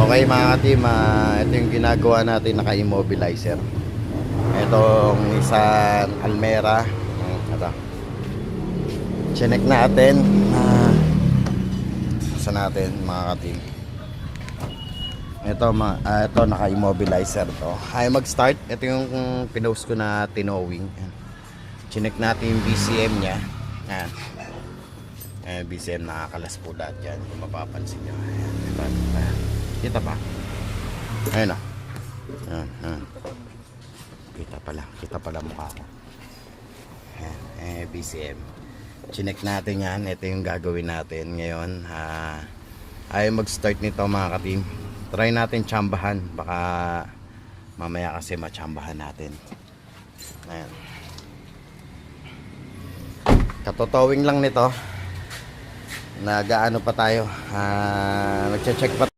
Okay mga ka-team, ito yung ginagawa natin, naka-immobilizer. Itong isang Almera. Ito. Chinek natin. Sa natin mga ka-team. Ito naka-immobilizer to. Ay mag-start. Ito yung pinost ko na tinowing. Chinek natin yung BCM nya. Ayan. BCM nakakalas po lahat yan kung mapapansin nyo. Ayan. Kita pa? Ayun o. Ayan. Kita pala mukha ko. Ayan. BCM. Chinek natin yan. Ito yung gagawin natin ngayon. Ayaw mag-start nito mga ka-team. Try natin tsambahan. Baka mamaya kasi matsambahan natin. Ayan. Katotowing lang nito. Nag-ano pa tayo. Nagche-check pa